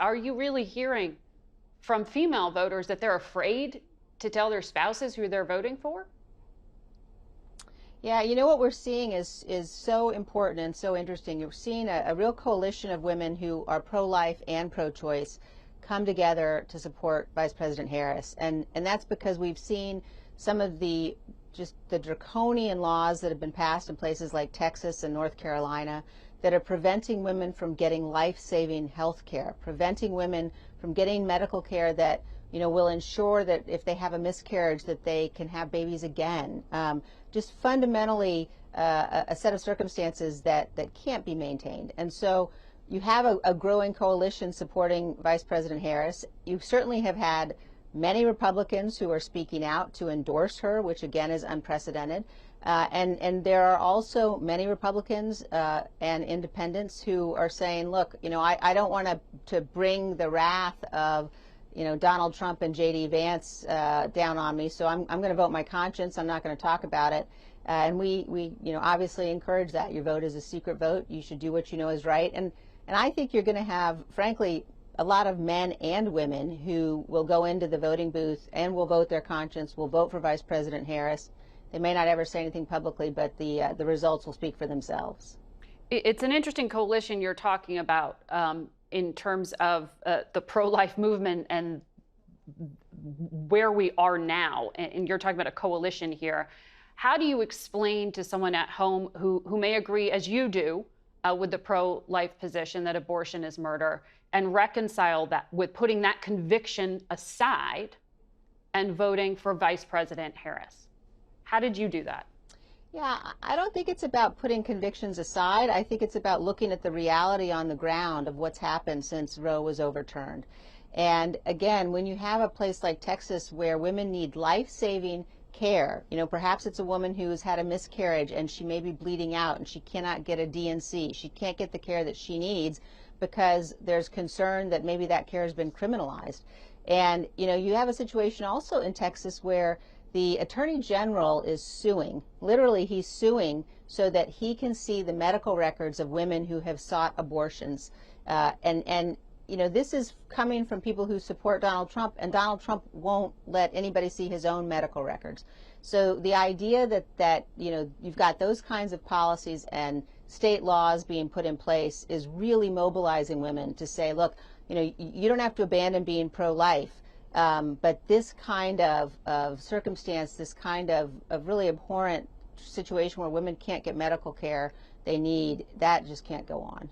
are you really hearing from female voters that they're afraid to tell their spouses who they're voting for? Yeah, you know what we're seeing is so important and so interesting. You're seeing a real coalition of women who are pro-life and pro-choice come together to support Vice President Harris. And that's because we've seen some of the draconian laws that have been passed in places like Texas and North Carolina that are preventing women from getting life-saving health care, preventing women from getting medical care that will ensure that if they have a miscarriage that they can have babies again. Just fundamentally a set of circumstances that can't be maintained. And so you have a growing coalition supporting Vice President Harris. You certainly have had many Republicans who are speaking out to endorse her, which again is unprecedented. And there are also many Republicans and independents who are saying, look, I don't want to bring the wrath of Donald Trump and J.D. Vance down on me, so I'm going to vote my conscience. I'm not going to talk about it. And we obviously encourage that. Your vote is a secret vote. You should do what you know is right. And I think you're going to have, frankly, a lot of men and women who will go into the voting booth and will vote their conscience, will vote for Vice President Harris. They may not ever say anything publicly, but the results will speak for themselves. It's an interesting coalition you're talking about in terms of the pro-life movement and where we are now. And you're talking about a coalition here. How do you explain to someone at home who may agree, as you do, with the pro-life position that abortion is murder, and reconcile that with putting that conviction aside and voting for Vice President Harris? How did you do that? Yeah, I don't think it's about putting convictions aside. I think it's about looking at the reality on the ground of what's happened since Roe was overturned. And again, when you have a place like Texas where women need life-saving care, perhaps it's a woman who's had a miscarriage and she may be bleeding out and she cannot get a DNC. She can't get the care that she needs because there's concern that maybe that care has been criminalized. And, you have a situation also in Texas where the Attorney General is suing. Literally, he's suing so that he can see the medical records of women who have sought abortions. And this is coming from people who support Donald Trump, and Donald Trump won't let anybody see his own medical records. So the idea that you've got those kinds of policies and state laws being put in place is really mobilizing women to say, look, you don't have to abandon being pro-life. But this kind of circumstance, this kind of really abhorrent situation where women can't get medical care they need, that just can't go on.